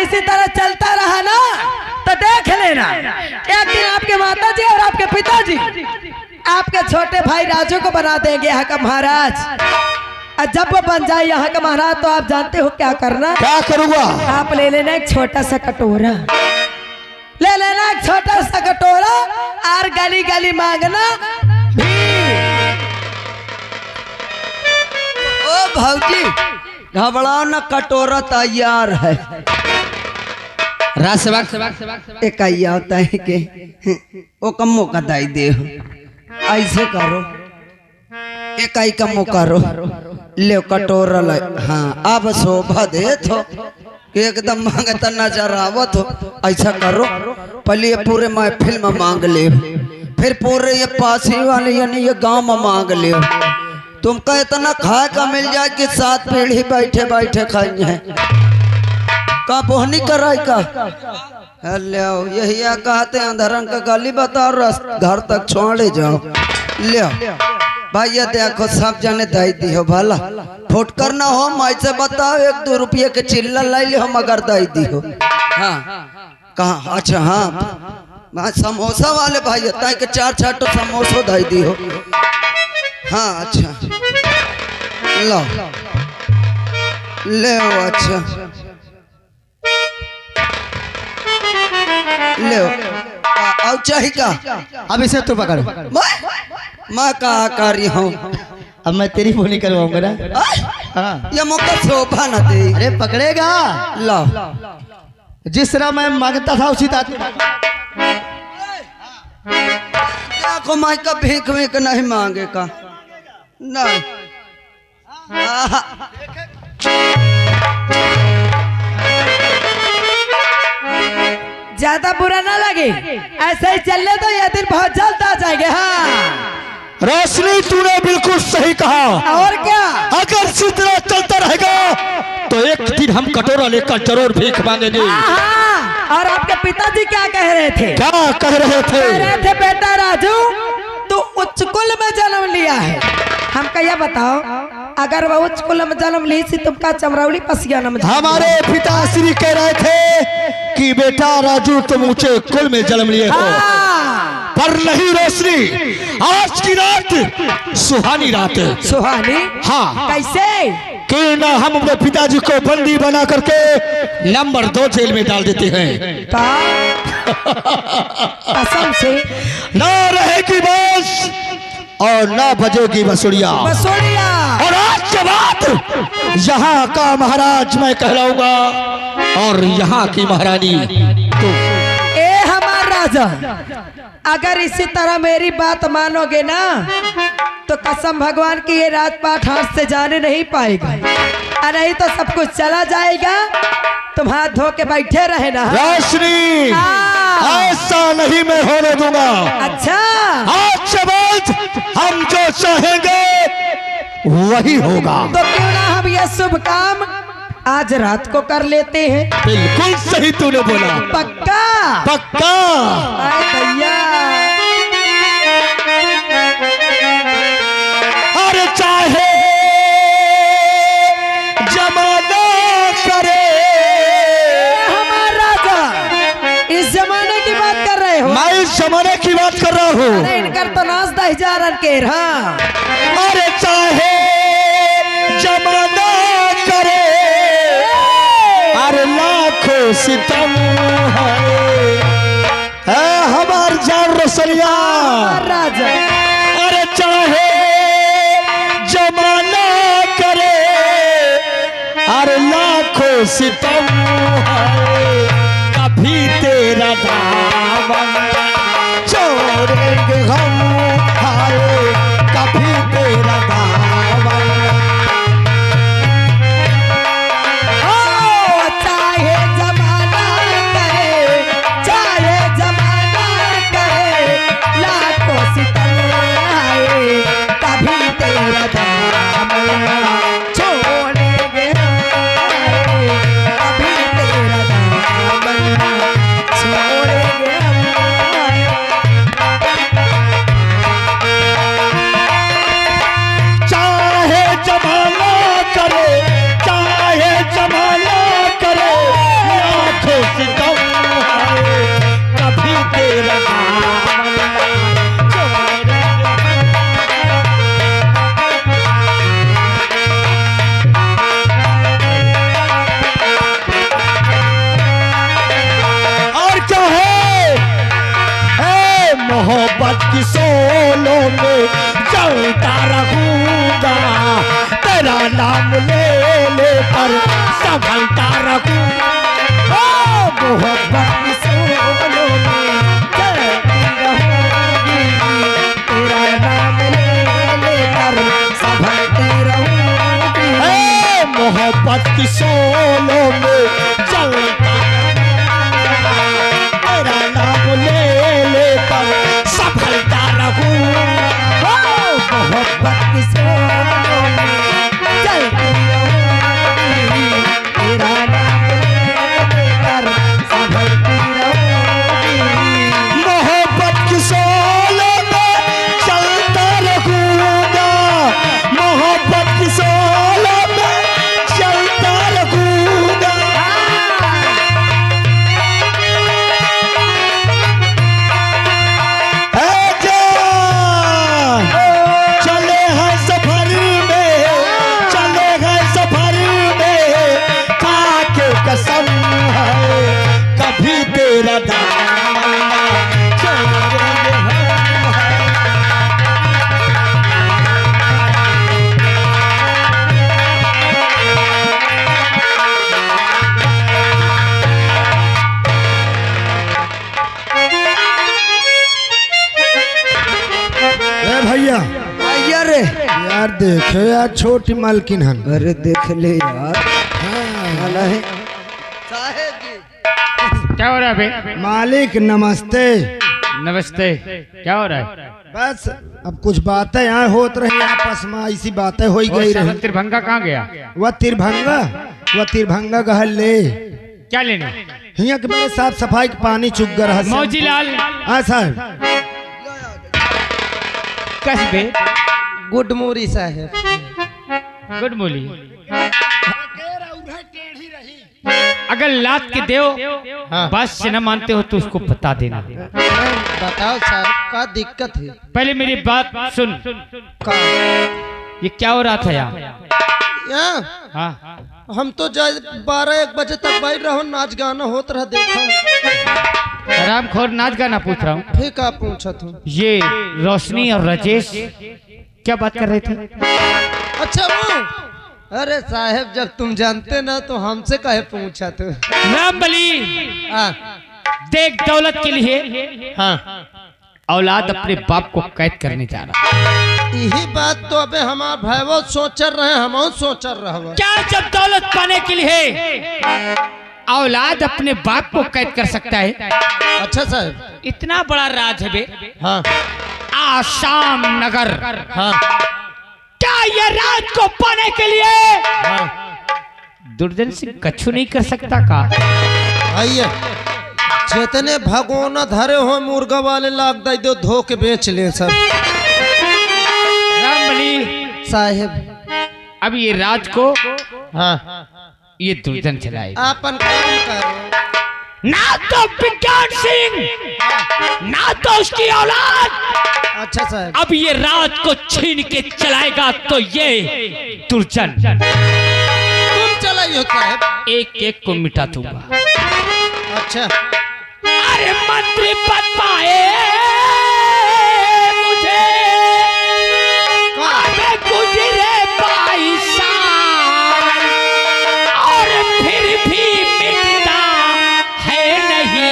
इसी तरह चलता रहा ना तो देख लेना एक दिन आपके माताजी और आपके पिताजी आपके छोटे भाई राजू को बना देंगे यहाँ का महाराज। और जब वो बन जाए यहाँ का महाराज तो आप जानते हो क्या करना। क्या करूँगा? आप ले लेना एक छोटा सा कटोरा, ले लेना एक छोटा सा कटोरा और गली गली मांगना ओ भौजी घबराओ न, कटोरा तैयार है। एक होता है के ओ कमो का दाई दे ऐसे करो, एक का मौका रो ले कटोरा ले। हाँ अब शोभा दे तो एकदम मांगता नजर आवत हो। ऐसा करो पहले ये पूरे महफिल में मांग ले, फिर पूरे ये पासी वाले यानी ये गांव में मांग ले। तुमका इतना खाए का मिल जाए कि 7 पीढ़ी बैठे बैठे खाई है। का बोहनी कराई का ले यही कहते हैं अंधरंग का गाली बताओ घर तक छोड़े जाओ। ले भैया देखो सब जने दाई दी हो भला फुट कर ना हो मैं से बताओ 1-2 रुपये के चिल्ला लाई ले हो मगर दाई दी हो। हाँ कहा अच्छा हाँ समोसा वाले भैया ताई के 4 तो समोसा दाई दी हो। हाँ अच्छा लो ले अच्छा ले आओ चाहिए का अब इसे तू पकड़। मैं कहा कर रही हूँ अब मैं तेरी बोली करवाऊंगा ना। हाँ ये मौका शोभा ना दे। अरे पकड़ेगा लो जिस तरह मैं मांगता था उसी तरह देखो मैं का भीख भीख नहीं मांगे का नहीं। ज्यादा बुरा ना लगे, ऐसे ही चलने तो ये दिन बहुत जल्द आ जाएंगे। हाँ रोशनी तूने बिल्कुल सही कहा। और क्या अगर इसी तरह चलता रहेगा तो एक दिन हम कटोरा लेकर जरूर भीख मांगेंगे। हाँ, और आपके पिताजी क्या कह रहे थे? क्या कह रहे थे? कह रहे थे बेटा राजू तू उच्च कुल में जन्म लिया है। हमका यह बताओ अगर वह उच्च कुल में जन्म ली थी तुमका चमरौली पसियाना में। हमारे पिताश्री कह रहे थे कि बेटा राजू तुम ऊंचे कुल में जन्म लिए हो। पर नहीं रोशनी, आज की रात सुहानी रात है। सुहानी? हाँ। कैसे? कि ना हम अपने पिताजी को बंदी बना करके नंबर 2 जेल में डाल देते हैं। कसम से ना रहेगी बस और ना बजेगी बसुड़िया। बसुड़िया। और आज के बाद यहाँ का महाराज मैं कहलाऊंगा और यहाँ की महारानी तू। ए हमारा राजा अगर इसी तरह मेरी बात मानोगे ना तो कसम भगवान की ये राजपाट हाथ से जाने नहीं पाएगा, और नहीं तो सब कुछ चला जाएगा। तुम हाथ धो के बैठे रहे ना। रोशनी ऐसा नहीं मैं होने दूंगा। अच्छा आज के बाद हम जो चाहेंगे वही होगा। तो क्यों ना हम ये शुभ काम आज रात को कर लेते हैं। बिल्कुल सही तूने बोला। पक्का? पक्का। भैया अरे चाहे जमाना करे। हमारा राजा इस जमाने की बात कर रहे हो? मैं इस जमाने की बात कर रहा हूँ। अरे इनकर तो नाच 10,000 के। हाँ अरे चाहे जमाना करे अरे लाखों सितम है हमार जान रोशनिया राजा। अरे चाहे जमाना करे अरे लाखों सितम है कभी तेरा दामन छोड़ेंगे हम हाय कभी तेरा दामन। चाहे जमाना करे, चाहे जमाना करे, लाखों सितम आए, कभी तेरा दामन छोड़ेंगे हम, कभी तेरा दामन छोड़ेंगे हम। मोहब्बत की सोलों में जलता रहूंगा, तेरा नाम ले लेकर संभलता रहूंगा। मोहब्बत की सोलों में जलती रहूंगी, तेरा नाम ले लेकर संभलती रहूंगी। मोहब्बत की सोलों में जलता रहूंगा, तेरा नाम ले लेकर संभलता रहूंगा। मोहब्बत की सोलों में जलती रहूंगी, तेरा नाम ले लेकर संभलती रहूंगी। मोहब्बत की सोलों में चलता रहूंगा, मोहब्बत की सोलों में चलता रहूंगा। ऐ जान, चले हैं सफर में, चले हैं सफर में, खाके कसम है कभी तेरा दामन ना छोड़ेंगे हम। भैया भैया रे, यार देखे यार छोटी मालकिन हन। अरे देख ले यार, वाला है साहेब जी। क्या हो रहा है बे? मालिक नमस्ते। नमस्ते। क्या हो रहा है? बस अब कुछ बातें यहाँ होत रही आपस में, ऐसी बातें हो गई साला रही। त्रिभंगा कहाँ गया? वह तिरभंगा गहल ले क्या लेने? हिया के मेरे साफ सफाई के पानी चुक गर हसन। मौजी लाल हाँ साहब। कसबे गुड मोरी साहेब। गुड मोली। अगर लात के देव बात से न मानते हो तो उसको बता देना। बताओ साहब, क्या दिक्कत है? पहले मेरी बात सुन। ये क्या हो रहा था यहाँ? यहाँ हाँ, हम तो 12-1 बजे तक बैठ रहो, नाच गाना होत रहा, देखो। हरामखोर नाच गाना पूछ रहा हूँ। फिर क्या पूछा तू? ये रोशनी और राजेश क्या बात कर रहे थे? अच्छा वो, अरे साहब जब तुम जानते ना तो हमसे काहे पूछा तू? राम बली, हाँ देख दौलत के लिए हाँ, औलाद अपने बाप को कैद करने जा रहा है। यही बात तो अबे हमार भाईवो सोचर रहे, हम सोचर रहे। क्या जब दौलत पाने के लिए औलाद अपने बाप को कैद कर सकता है? अच्छा साहब। इतना बड़ा राज है बे। हाँ आसाम नगर। हाँ क्या ये राज को पाने के लिए हाँ, दुर्जन सिंह कछु नहीं कर सकता का? आइए जितने भगोना धरे हो मुर्गा वाले लाग दे दो, धो के बेच ले सब। रामबली साहेब अब ये राज को हाँ, ये दुर्जन चलाएगा। अपन काम करो। ना तो विज्ञान सिंह, ना तो उसकी औलाद। अच्छा साहब। अब ये राज को छीन के चलाएगा तो ये दुर्जन। तुम चलाइयो साहब। एक एक को मिटा दूंगा। अच्छा अरे मंत्री पद पाए मुझे, अबे गुजरे 22 साल और फिर भी मिटता है नहीं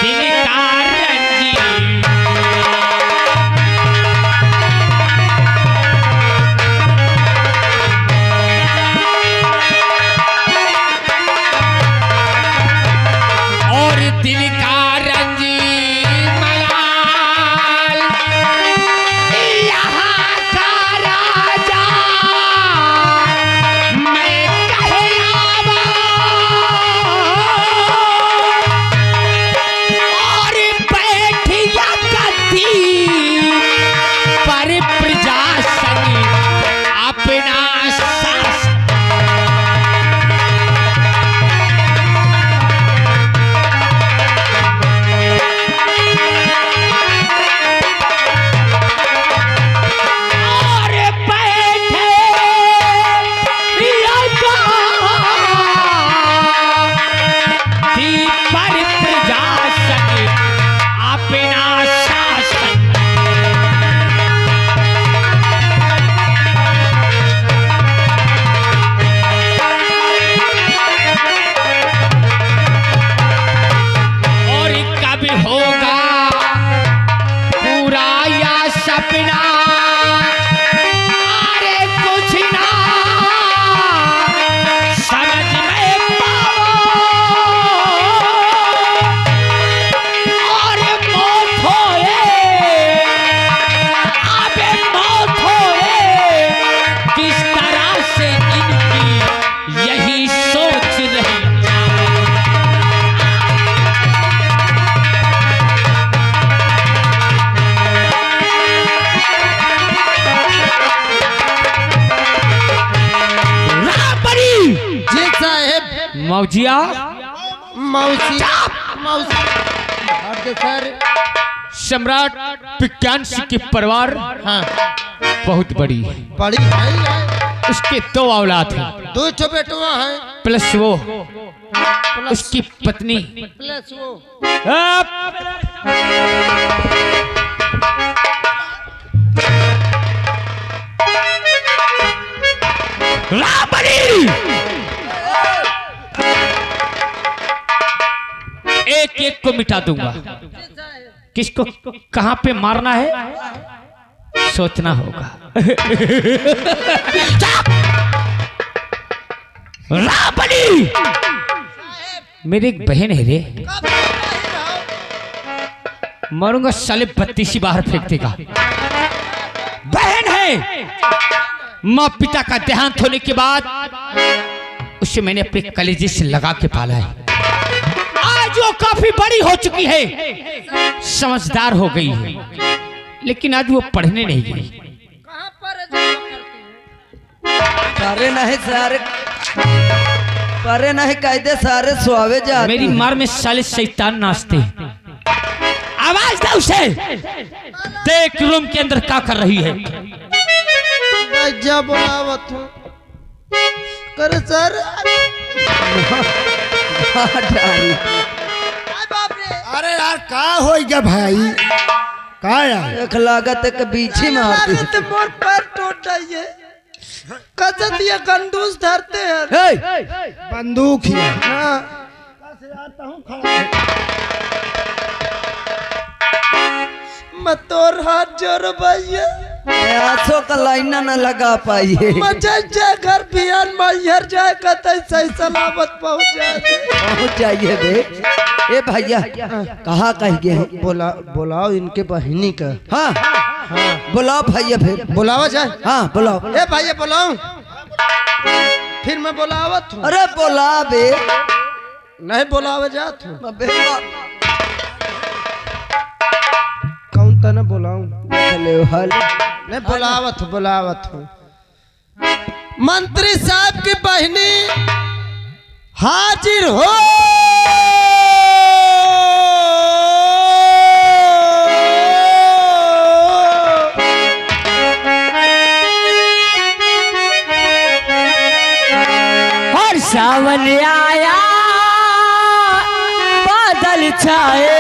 दिल का रंजीर। और दिल का रंजीर मौजिया मौसी मौसी हट दे सर। सम्राट विज्ञान सिंह की परिवार हाँ बहुत बड़ी है। बड़ी है। उसके 2 औलाद हैं, 2 ठो बेटवा है प्लस वो उसकी पत्नी। प्लस वो रामबली एक एक को मिटा दूंगा। किसको कहां पे मारना है सोचना होगा। रामबली मेरी एक बहन है रे, मरूंगा साले 32 बाहर फेंक देगा। बहन है, माँ पिता का देहांत होने के बाद उसे मैंने अपने कलेजे से लगा के पाला है। आज वो काफी बड़ी हो चुकी है, समझदार हो गई है, लेकिन आज वो पढ़ने नहीं गई। सारे नहीं सारे परे नहीं कायदे सारे सुहावे जा। मेरी मार में साले शैतान नाचते हैं। आवाज दे उसे, देख रूम के अंदर क्या कर रही है। जा बोलावत हूँ कर सर। अरे यार का हो गया भाई, का यार एक लागत एक बीछी मारती है। तो मोर पैर टूट जाइए। कसत ये कंडूस धरते हैं। बंदूक ही है। हाँ मत तोर हाथ जोड़ भैया। आंसू का लाइन न लगा पाइए। मजा जाए घर बियान मैहर जाए कतई सही सलामत पहुंच जाए। पहुंच जाइए बे। ए भैया कहाँ कह गए हैं? बुलाओ इनके बहिनी का। हाँ बुलाओ भैया फिर। बुलावा जाए। हाँ बुलाओ। ए भैया बुलाओ। फिर मैं बुलावत हूँ। अरे बुला बे। नहीं बुलावा जात हूँ। अबे कौन तना बुलाऊं? हेलो हल नहीं बुलावत हूँ। मंत्री साहब की बहनी हाजिर हो। और सावन आया बादल छाए,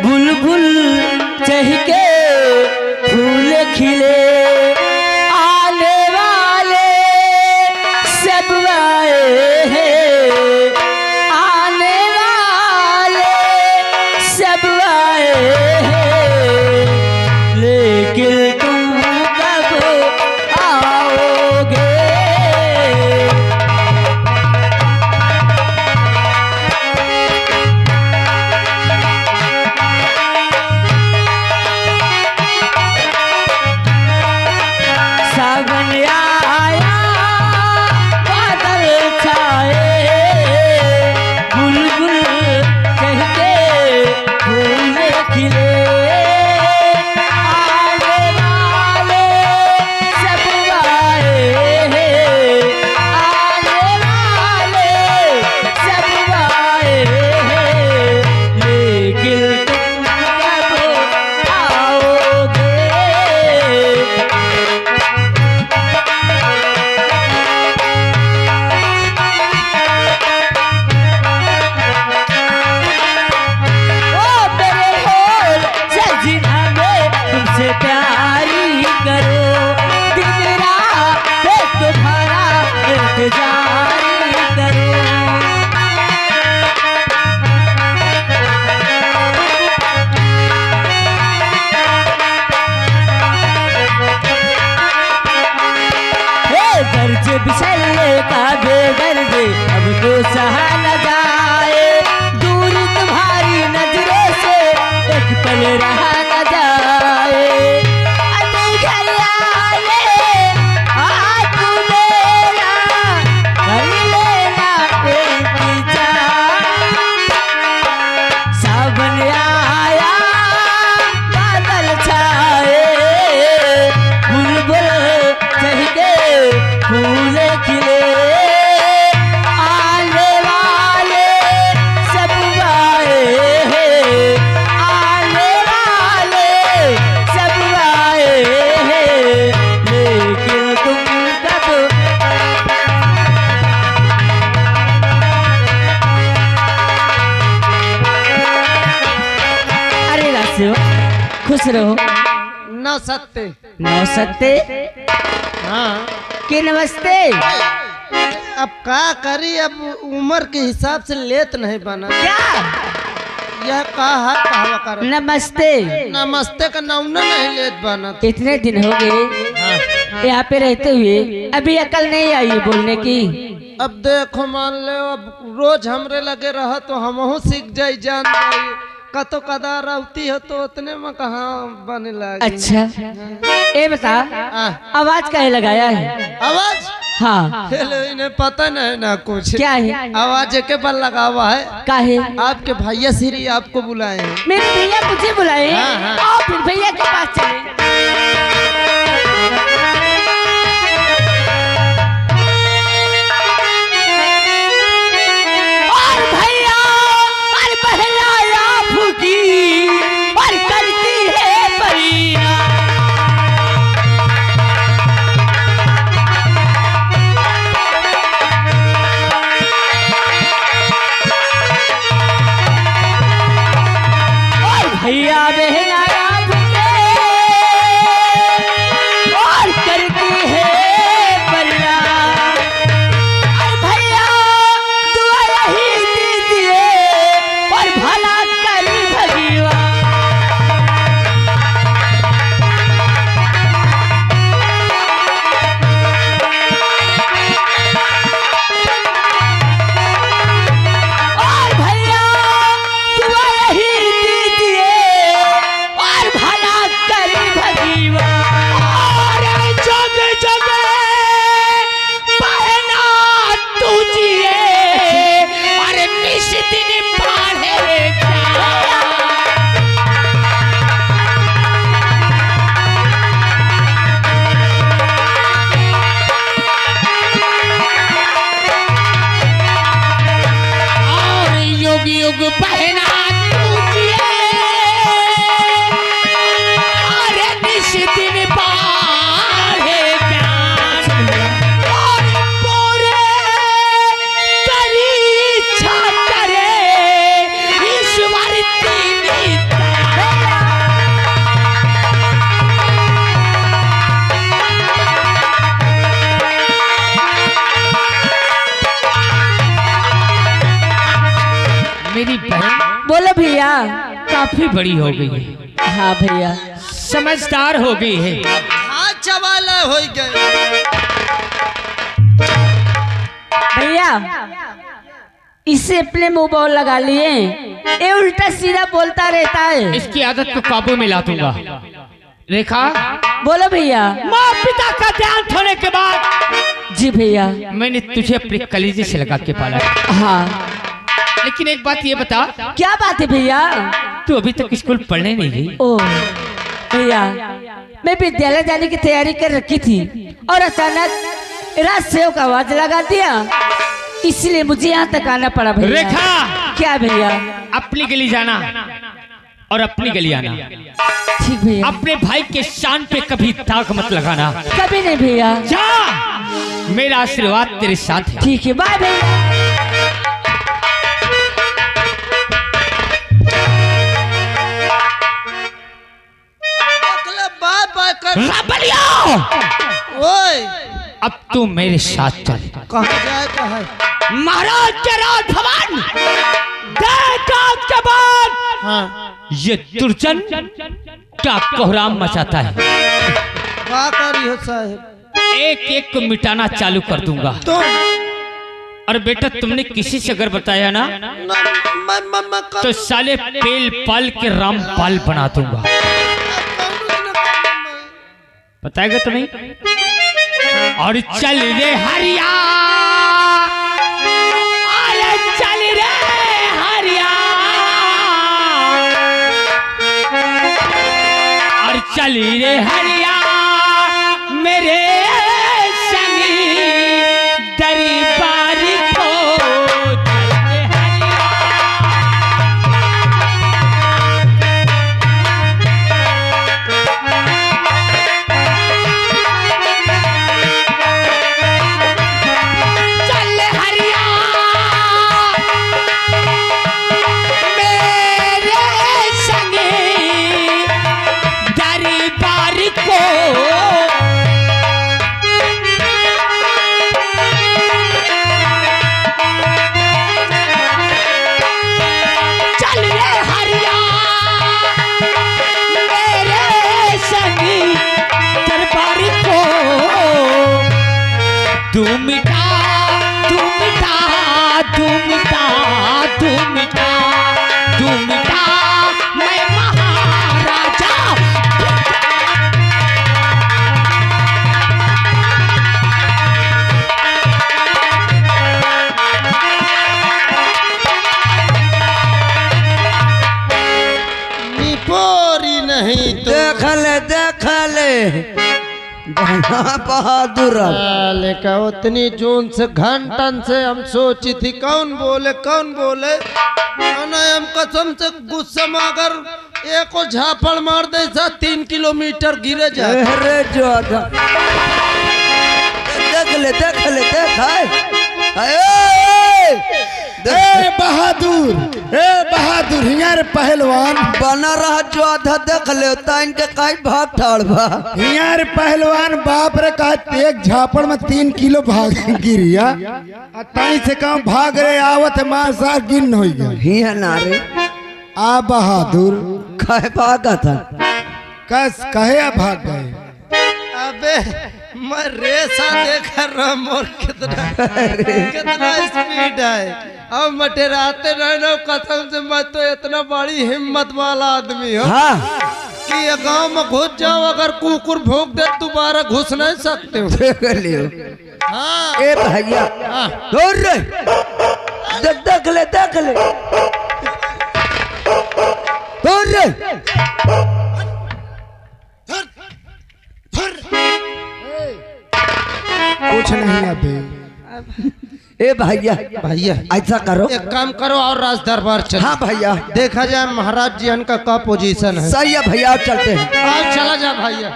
बुलबुल चहके फूल खिले, आने वाले सब आए हैं, आने वाले सब आए हैं, लेकिन तुम कब आओगे। सावन आया बादल छाए, बुलबुल कहके फूल खिले, आने वाले सब आए हैं, आने वाले सब आए हैं, लेकिन तुम कब आओगे। ओ मेरे होल सजना में तुमसे प्यारी करो, दिन रात तुम्हारा इंतजार करो। हे दर्द बिछलने का बेदर्द अब तो सहा न जाए, दूर तुम्हारी नजरों से एक पल रहा न जाए। अभी घर आए हाथ मेरा कर लेना इंतजार। सावन आया बादल छाए, बुलबुल चहके फूल खिले, खुश रहो। न सत्ते। नमस्ते हाँ के नमस्ते। अब का करी, अब उम्र के हिसाब से लेत नहीं बना। क्या यह कहा कहवा कर नमस्ते। नमस्ते का नौना नहीं लेत बना। इतने दिन हो गए यहाँ पे रहते हुए, अभी अकल नहीं आई बोलने की। अब देखो मान लो, अब रोज हमरे लगे रहा तो हमहू सीख जाई, जान जाई। कतो कदा रहती हो तो उतने में कहाँ बने लगी। अच्छा ये बता, आवाज काहे लगाया है? आवाज हाँ हेलो, इन्हें पता नहीं ना कुछ। क्या है? आवाज के बल लगा हुआ है। काहे? आपके भैया श्री आपको बुलाए हैं। मेरे भैया मुझे बुलाए? हाँ, हाँ। आओ फिर भैया के पास चले। और भैया और बहलाया फूकी और करती है परीना। और भैया बहलाया फूके और करती है परीना। और भैया दुआ यही दीजिए और भला करी भगीवा। और भैया दुआ यही दीजिए और भला करी भगीवा। और जग जग बहना तुझिए और निश दिन पढ़े जा। और युग युग बहना तुझिए और निश दिन पढ़े ज्ञान। और मोरे करी इच्छा करे ईश्वर तेरी दया। मेरी बहन बोलो भैया। काफी बड़ी हो गई है, हाँ भैया। समझदार हो गई है। हाँ चवाला हो गए। भैया इसे अपने मुंह बोल लगा लिए, ये उल्टा सीधा बोलता रहता है। इसकी आदत को काबू में ला दूंगा। रेखा, बोलो भैया। माँ पिता का ध्यान होने के बाद जी भैया। मैंने तुझे अपने कलीजे से लगा के पाला। हाँ लेकिन एक बात ये बता, क्या बात है भैया? तू अभी तक स्कूल पढ़ने नहीं गई? ओ भैया, मैं विद्यालय जाने की तैयारी कर रखी थी और अचानक रात सेव का आवाज लगा दिया, इसलिए मुझे यहाँ तक आना पड़ा भैया। रेखा, क्या भैया? अपनी गली जाना और अपनी गली आना। ठीक भैया। अपने भाई के शान पे कभी दाग मत लगाना। कभी नहीं भैया। जा, मेरा आशीर्वाद तेरे साथ है। ठीक है, बाय भैया। बाय बाय कर। राबलिया, ओए अब तू मेरे साथ चल। कहाँ जाए कहाँ? महाराज के राज भवन देख आज के बाद हाँ ये दुर्जन क्या कोहराम मचाता है। क्या करी हो साहब? एक एक को मिटाना चालू कर दूंगा। तो और बेटा, तुमने किसी से अगर बताया ना तो साले पेल पाल के रामपाल बना दूंगा। बताएगा तो नहीं? और चल रे हरिया, अरे चल रे हरिया, और चल रे हरिया मेरे संगी दरबार को। चल रे हरिया, चल हरिया मेरे संगी बहादुर लेकिन उतनी जून से घंटन से हम सोची थी कौन बोले हम कसम से गुस्सा में अगर एक को झापड़ मार दे 3 किलोमीटर गिरे जाए। अरे जो देख ले बहादुर हियार पहलवान बना रहा जो आधा देख ले ताइन के काई भाग ठाड़ बा हियार पहलवान बाप रे का एक झापड़ में 3 किलो भाग गिरिया ताई से कम भाग रे आवत मार सा गिन हो गया हिया ना रे आ बहादुर काहे भागा था कस कहे भाग गए अबे मैं रेसा देख रहा मोर कितना स्पीड है। अब मटेराते रहना कसम से मैं तो इतना बड़ी हिम्मत वाला आदमी हूँ कि ये गांव में घुस जाओ अगर कुकुर भोंक दे दोबारा घुस नहीं सकते हो। देख लियो हाँ ए भैया दूर रे देख ले दूर रे कुछ नहीं अबे ए भैया ऐसा करो एक काम करो और राज दरबार चलो। हाँ भैया देखा जाए महाराज जी का क्या पोजीशन है। सही है भैया आप चलते हैं आओ चला जा भैया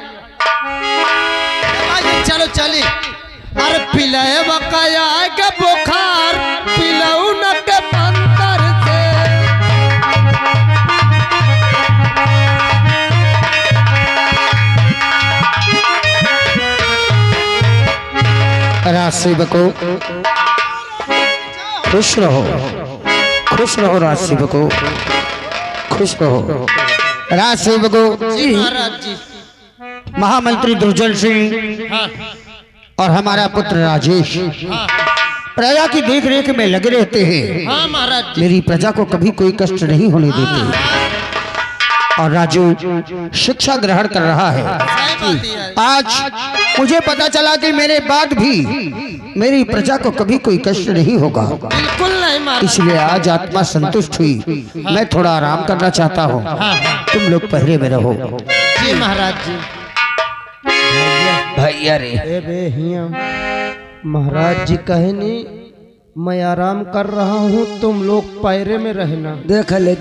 चलो चली। अरे पिलाए बकाया के बुखार पिलाऊ न के अंदर राज सेवको खुश रहो राज सेवको खुश रहो। राज सेवको जी महाराज जी। महामंत्री दुर्जन सिंह और हमारा पुत्र राजेश प्रजा की देख रेख में लगे रहते हैं। हाँ महाराज जी। मेरी प्रजा को कभी कोई कष्ट नहीं होने देते और राजू शिक्षा ग्रहण कर रहा है। आज मुझे पता चला कि मेरे बाद भी मेरी प्रजा को कभी कोई कष्ट नहीं होगा। बिल्कुल नहीं महाराज। इसलिए आज आत्मा संतुष्ट हुई। मैं थोड़ा आराम करना चाहता हूँ। तुम लोग पहरे में रहो। जी महाराज जी। भैया रे ए बे हिया महाराज जी कहे नहीं मैं आराम कर रहा हूँ तुम लोग पैरे में रहना। देख ले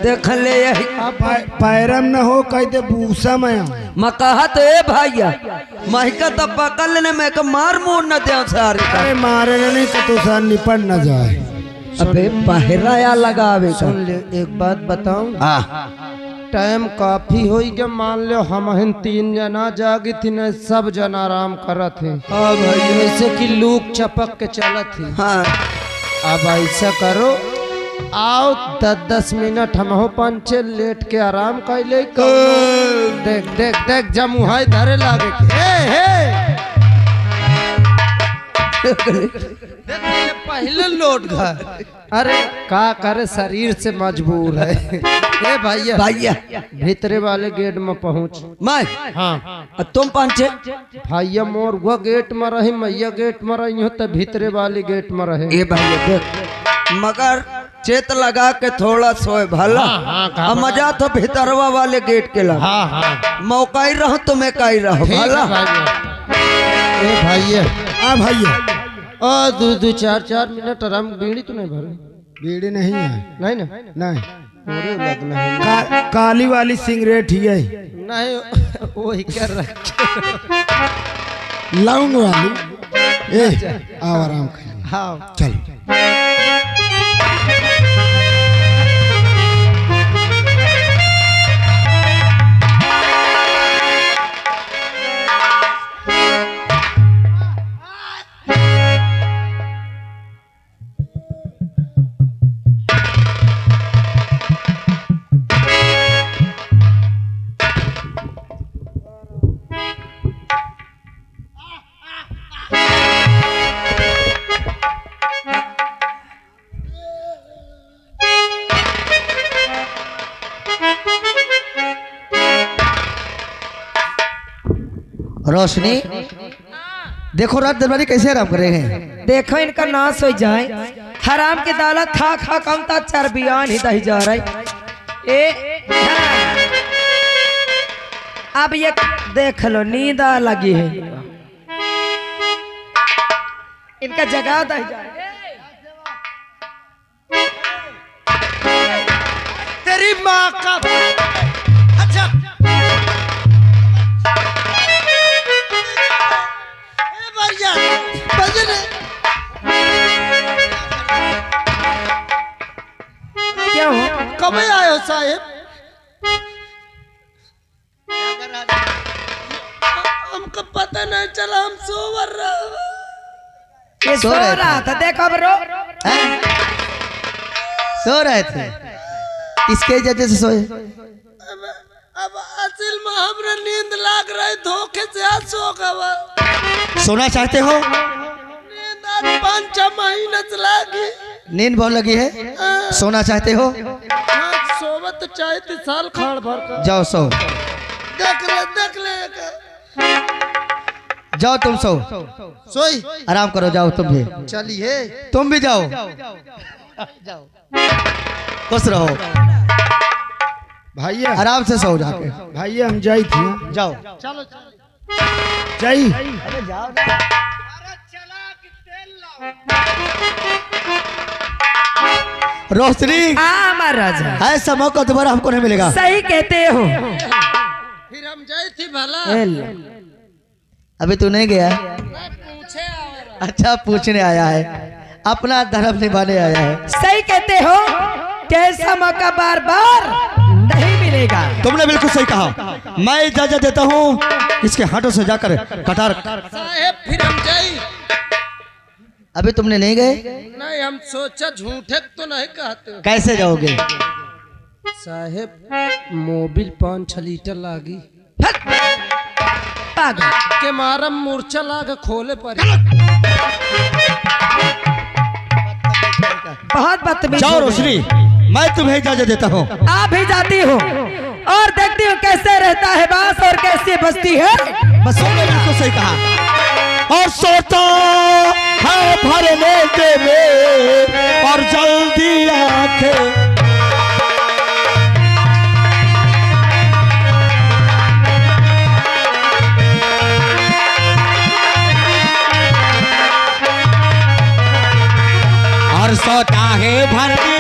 पैरम न हो कहते भूसा में मैं कहा तो ए भैया महिका तो पकड़ लेने मैं का मार मोड़ न दे सारी का अरे मारे नहीं तो तुसार निपट न जाए। अबे पहराया लगावे का सुन ले एक बात बताऊं। टाइम काफी हो गया मान लो हम 3 जना जागी थी न सब जना आराम करत थे। हाँ भैया जैसे कि लूक चपक के चलत थी। हाँ अब ऐसा करो आओ 10-10 मिनट हम हो पंचे लेट के आराम कर ले। देख जमुहाई धरे लागे पहले लोट घर। अरे का करे शरीर से मजबूर है। ए भैया भीतरे वाले गेट में पहुंच। मैं हाँ तुम पांचे भैया मोर वो गेट में रही मैया गेट में रही हो तो भीतरे वाली गेट में रहे। ए भैया देख मगर चेत लगा के थोड़ा सोए भला। अब मजा तो भीतरवा वाले गेट के लगा। मौका ही रहो तुम्हें का ही रहो भला। ए भैया हाँ भैया और 2-4 मिनट आराम। बीड़ी तो नहीं भरे? बीड़ी नहीं है नहीं ना नहीं पूरे लगना है। काली वाली सिगरेट ही है नहीं वही कर रखे लौंग वाली। ए आओ आराम कर। हाँ चलो रोशनी देखो रात दरबारी कैसे आराम कर रहे हैं। देखो इनका नाश हो जाए। हराम की दौलत खा खा कम तक चर्बियान ही दही जा रही। अब ये देख लो नींद आ लगी है इनका जगह दे जाए। तेरी माँ का अच्छा ए भैया बजने क्यों कब आए हो साहेब? हमको पता नहीं चला, हम सोवर रहा। ये सो रहा था देखो अब रो सो रहे थे किसके वजह से सोए? अब असल में हमरा नींद लाग रहा है, धोखे से आज सो गवा। सोना चाहते हो? नींद आज 5-6 महीने से लागी। नींद बहुत लगी है, सोना चाहते हो? हाँ, सोवत चाहे 3 साल खाड़ भर का। जाओ सो, देख ले जाओ तुम सो, सोई आराम करो, जाओ तुम भी, चलिए तुम भी जाओ, खुश रहो, भैया आराम से सो जाके, भैया हम जाई थी जाओ। चलो जाई रोशनी हाँ महाराजा ऐसा मौका दोबारा हमको नहीं मिलेगा। सही कहते हो। फिर हम जाए थी भला। अभी तू नहीं गया? पूछे आवा। अच्छा पूछने आया है, अपना धर्म निभाने आया है। सही कहते हो कि ऐसा मौका बार बार नहीं मिलेगा। तुमने बिल्कुल सही कहा। मैं इजाजत देता हूँ, इसके हाथों से जाकर कटार। साहेब फिर हम जाए। अभी तुमने नहीं गए? नहीं, हम सोचा झूठे तो नहीं कहते। कैसे जाओगे? साहेब मोबिल 5-6 लीटर लागी पागल के मारम मूर्छा लाग खोले पर। बहुत बदतमीज जाओ हो गए। रोशनी, मैं तुम्हें इजाजत देता हूँ। आ भी जाती हूँ और देखती हूँ कैसे रहता है बांस और कैसे बजती है। बस तुमने बिल्कुल सही कहा। और सोता है भरने दे में और जल्दी आंखें और सोता है भरने